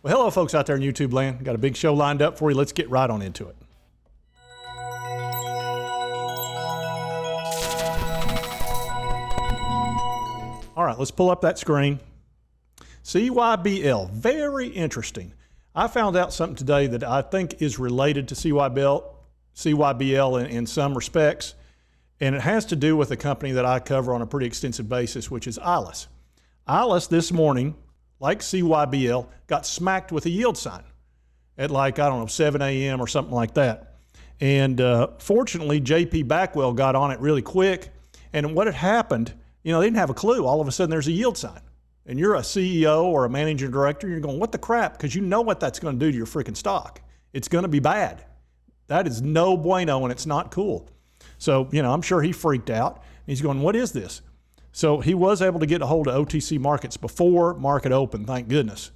Well, hello, folks out there in YouTube land. Got a big show lined up for you. Let's get right on into it. All right, let's pull up that screen. CYBL, very interesting. I found out something today that I think is related to CYBL in some respects, and it has to do with a company that I cover on a pretty extensive basis, which is ILS. ILS this morning, like CYBL, got smacked with a yield sign at like, I don't know, 7 a.m. or something like that. And fortunately, JP Backwell got on it really quick. And what had happened, they didn't have a clue. All of a sudden, there's a yield sign. And you're a CEO or a managing director, you're going, what the crap? Because you know what that's going to do to your freaking stock. It's going to be bad. That is no bueno, and it's not cool. So, I'm sure he freaked out. He's going, what is this? So he was able to get a hold of OTC markets before market open, thank goodness,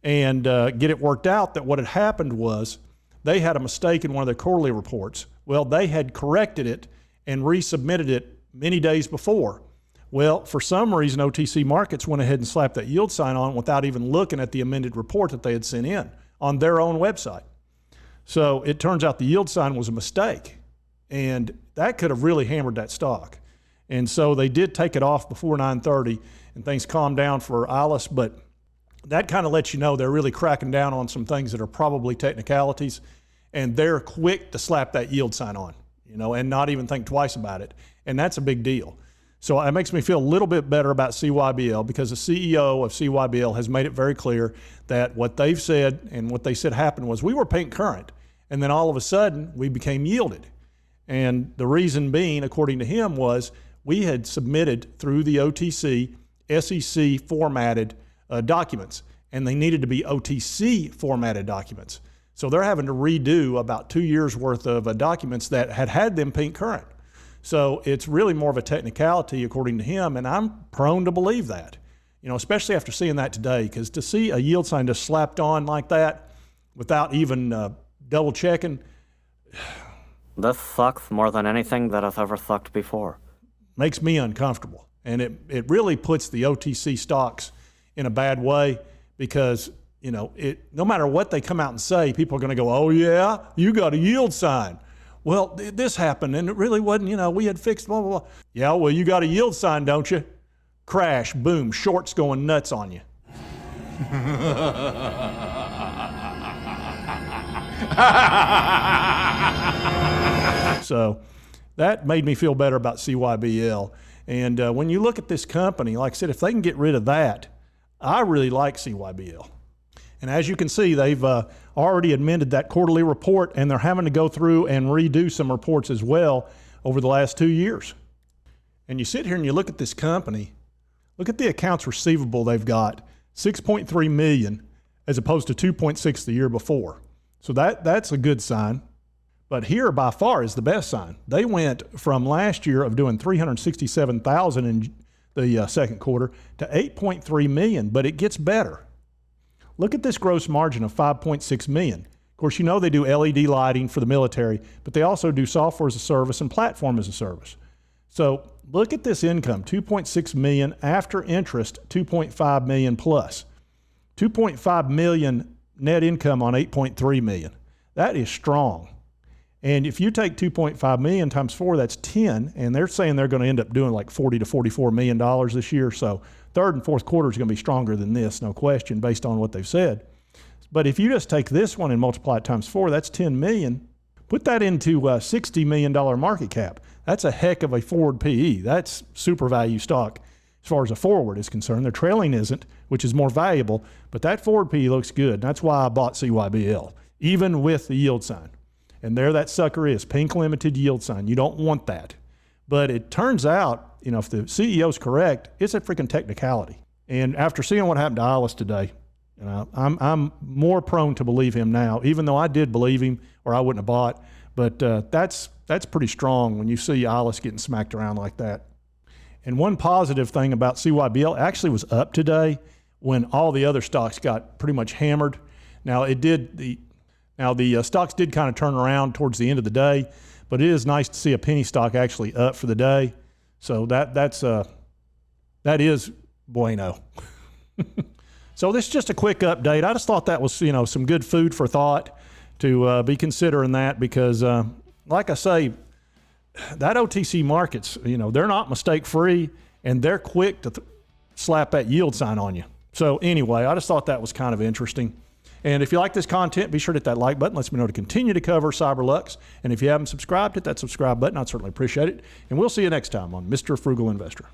and get it worked out that what had happened was they had a mistake in one of their quarterly reports. Well, they had corrected it and resubmitted it many days before. Well, for some reason, OTC markets went ahead and slapped that yield sign on without even looking at the amended report that they had sent in on their own website. So it turns out the yield sign was a mistake, and that could have really hammered that stock. And so they did take it off before 9:30, and things calmed down for ILS, but that kind of lets you know they're really cracking down on some things that are probably technicalities, and they're quick to slap that yield sign on, and not even think twice about it. And that's a big deal. So it makes me feel a little bit better about CYBL because the CEO of CYBL has made it very clear that what they've said and what they said happened was we were pink current, and then all of a sudden we became yielded. And the reason being, according to him, was we had submitted through the OTC, SEC formatted documents, and they needed to be OTC formatted documents. So they're having to redo about 2 years worth of documents that had them pink current. So it's really more of a technicality, according to him, and I'm prone to believe that, especially after seeing that today, because to see a yield sign just slapped on like that without even double checking. This sucks more than anything that has ever sucked before. Makes me uncomfortable. And it really puts the OTC stocks in a bad way because, no matter what they come out and say, people are going to go, oh yeah, you got a yield sign. Well, this happened and it really wasn't, we had fixed blah, blah, blah. Yeah, well, you got a yield sign, don't you? Crash, boom, shorts going nuts on you. So that made me feel better about CYBL. And when you look at this company, like I said, if they can get rid of that, I really like CYBL. And as you can see, they've already amended that quarterly report, and they're having to go through and redo some reports as well over the last 2 years. And you sit here and you look at this company, look at the accounts receivable they've got, 6.3 million as opposed to 2.6 the year before. So that's a good sign. But here by far is the best sign. They went from last year of doing 367,000 in the second quarter to 8.3 million, but it gets better. Look at this gross margin of 5.6 million. Of course, they do LED lighting for the military, but they also do software as a service and platform as a service. So look at this income, 2.6 million after interest, 2.5 million plus. 2.5 million net income on 8.3 million. That is strong. And if you take 2.5 million times 4, that's 10. And they're saying they're going to end up doing like $40 to $44 million this year. So third and fourth quarter is going to be stronger than this, no question, based on what they've said. But if you just take this one and multiply it times 4, that's 10 million. Put that into a $60 million market cap. That's a heck of a forward PE. That's super value stock as far as a forward is concerned. Their trailing isn't, which is more valuable, but that forward PE looks good. That's why I bought CYBL, even with the yield sign. And there that sucker is, pink limited yield sign. You don't want that. But it turns out, if the CEO's correct, it's a freaking technicality. And after seeing what happened to ILS today, I'm more prone to believe him now, even though I did believe him or I wouldn't have bought. But that's pretty strong when you see ILS getting smacked around like that. And one positive thing about CYBL actually was up today when all the other stocks got pretty much hammered. Now the stocks did kind of turn around towards the end of the day, but it is nice to see a penny stock actually up for the day. So that is bueno. So this is just a quick update. I just thought that was, some good food for thought to be considering that because, like I say, that OTC markets, they're not mistake free and they're quick to slap that yield sign on you. So anyway, I just thought that was kind of interesting. And if you like this content, be sure to hit that like button. Lets me know to continue to cover CyberLux. And if you haven't subscribed, hit that subscribe button. I'd certainly appreciate it. And we'll see you next time on Mr. Frugal Investor.